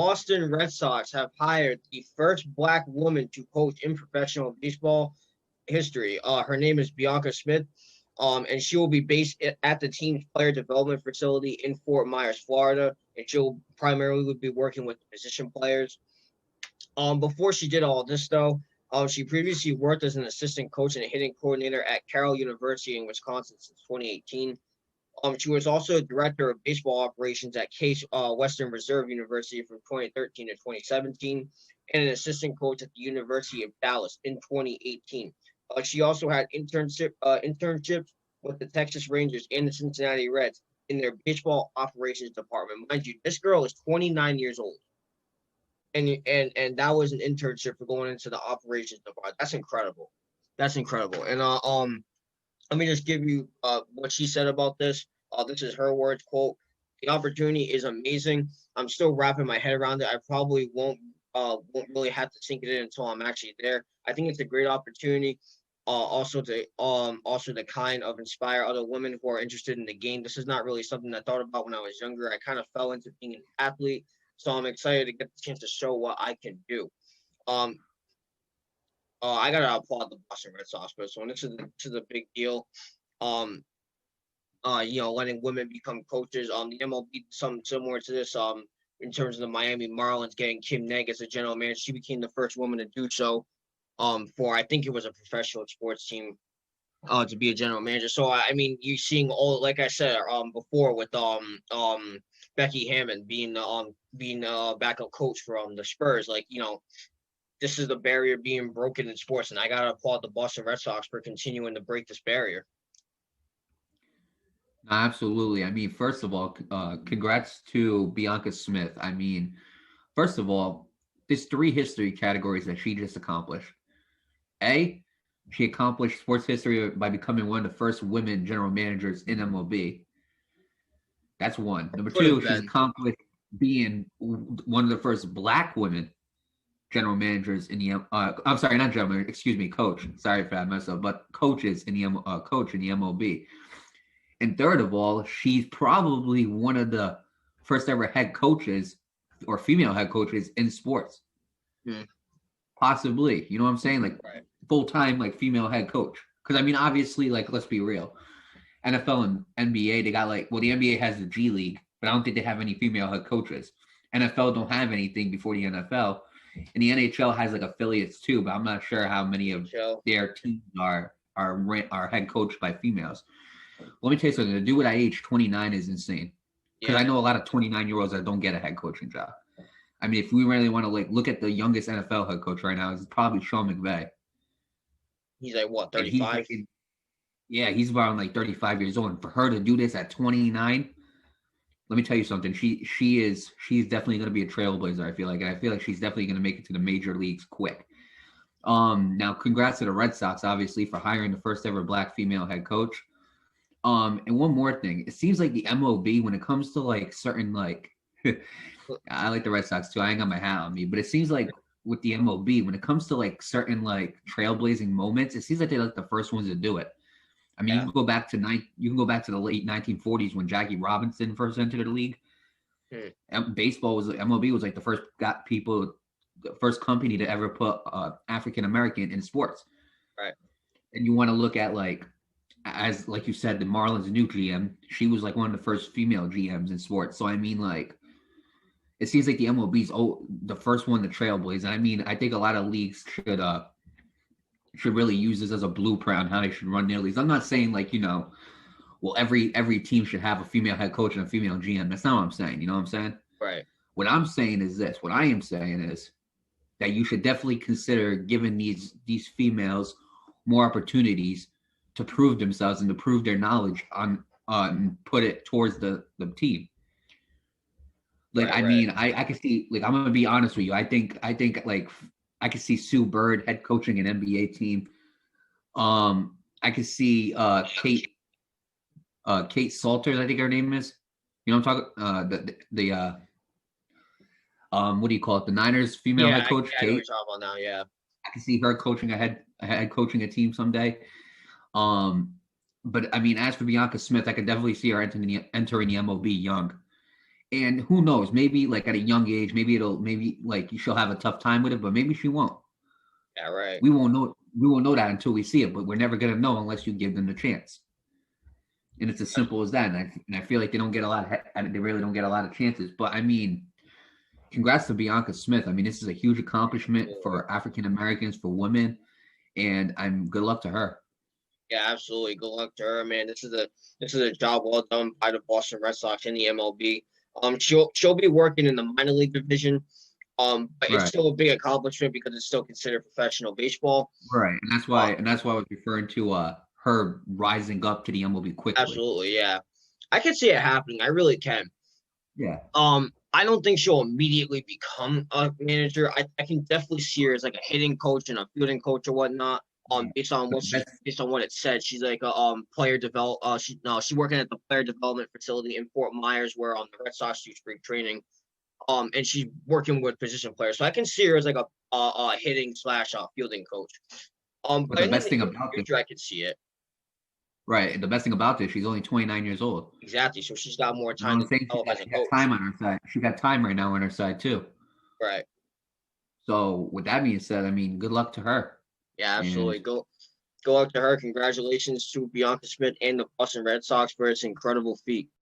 Boston Red Sox have hired the first Black woman to coach in professional baseball history. Her name is Bianca Smith, and she will be based at the team's player development facility in Fort Myers, Florida, and she'll primarily be working with position players. Before she did all this, though, she previously worked as an assistant coach and a hitting coordinator at Carroll University in Wisconsin since 2018. She was also director of baseball operations at Case Western Reserve University from 2013 to 2017, and an assistant coach at the University of Dallas in 2018. She also had internships with the Texas Rangers and the Cincinnati Reds in their baseball operations department. Mind you, this girl is 29 years old, and that was an internship for going into the operations department. That's incredible. That's incredible. And let me just give you what she said about this. This is her words, quote, "The opportunity is amazing. I'm still wrapping my head around it. I probably won't really have to sink it in until I'm actually there. I think it's a great opportunity. Also to kind of inspire other women who are interested in the game. This is not really something I thought about when I was younger. I kind of fell into being an athlete, so I'm excited to get the chance to show what I can do." I gotta applaud the Boston Red Sox for this one. This is a big deal. Letting women become coaches. The MLB did something similar to this. In terms of the Miami Marlins getting Kim Neg as a general manager, she became the first woman to do so. For I think it was a professional sports team. To be a general manager. So I mean, you're seeing all, like I said, before with Becky Hammond being backup coach for the Spurs. Like, this is the barrier being broken in sports, and I gotta applaud the Boston Red Sox for continuing to break this barrier. Absolutely. I mean, first of all, congrats to Bianca Smith. I mean, first of all, there's 3 history categories that she just accomplished. A, she accomplished sports history by becoming one of the first women general managers in MLB. That's one. Number 2, she's accomplished being one of the first Black women general managers in the I'm sorry, not general manager, excuse me, coach. Sorry for that mess up, but coaches in the coach in the MLB. And third of all, she's probably one of the first ever head coaches or female head coaches in sports. Possibly, you know what I'm saying? Like full-time, like female head coach. Because I mean, obviously, like, let's be real. NFL and NBA, they got the NBA has the G League, but I don't think they have any female head coaches. NFL don't have anything before the NFL. And the NHL has affiliates too, but I'm not sure how many of their teams are head coached by females. Let me tell you something. To do it at age 29 is insane. Because I know a lot of 29-year-olds that don't get a head coaching job. I mean, if we really want to look at the youngest NFL head coach right now, it's probably Sean McVay. He's like what, 35? He's around 35 years old. And for her to do this at 29, let me tell you something. She's definitely going to be a trailblazer. I feel like, and I feel like she's definitely going to make it to the major leagues quick. Now, congrats to the Red Sox, obviously, for hiring the first ever Black female head coach. And one more thing, it seems like the MLB, when it comes to certain I like the Red Sox too. I ain't got my hat on me, but it seems like with the MLB, when it comes to certain trailblazing moments, it seems like they're the first ones to do it. I mean, you can go back to the late 1940s when Jackie Robinson first entered the league. MLB was the first the first company to ever put African American in sports. Right. And you want to look at as you said, the Marlins' new GM, she was one of the first female GMs in sports. So I mean, it seems like the MLB's the first one to trailblaze. And I mean, I think a lot of leagues should really use this as a blueprint on how they should run their leagues. I'm not saying every team should have a female head coach and a female GM. That's not what I'm saying. You know what I'm saying? Right. What I'm saying is this. What I am saying is that you should definitely consider giving these females more opportunities to prove themselves and to prove their knowledge and put it towards the team. I can see, I'm going to be honest with you. I think I could see Sue Bird head coaching an NBA team. I could see Kate Salters, I think her name is. You know what I'm talking what do you call it? The Niners female head coach. Kate. I know what you're talking about now, yeah. I can see her coaching head coaching a team someday. But I mean, as for Bianca Smith, I could definitely see her entering the MLB young. And who knows? Maybe like at a young age, maybe like she'll have a tough time with it, but maybe she won't. Yeah, right. We won't know. We won't know that until we see it, but we're never gonna know unless you give them the chance. And it's as simple as that. And I feel like they don't get a lot of they really don't get a lot of chances. But I mean, congrats to Bianca Smith. I mean, this is a huge accomplishment for African Americans, for women, and I'm good luck to her. Yeah, absolutely. Good luck to her, man. This is a job well done by the Boston Red Sox in the MLB. She'll be working in the minor league division. But it's Right. still a big accomplishment because it's still considered professional baseball. Right. And that's Uh, why I was referring to her rising up to the MLB quickly. Absolutely, yeah. I can see it happening. I really can. Yeah. I don't think she'll immediately become a manager. I can definitely see her as like a hitting coach and a fielding coach or whatnot. Yeah. But Based on what it said, she's like a player develop. She's working at the player development facility in Fort Myers, where the Red Sox do spring training. And she's working with position players, so I can see her as like a hitting slash fielding coach. but But the in the best thing near about this, future, I can see it. right? The best thing about this, she's only 29 years old. Exactly. So she's got more You know time what to I'm saying? develop as a She got coach. time on her side. She got time right now on her side too. Right. So with that being said, I mean, good luck to her. Yeah, And absolutely. Go out to her. Congratulations to Bianca Smith and the Boston Red Sox for its incredible feat.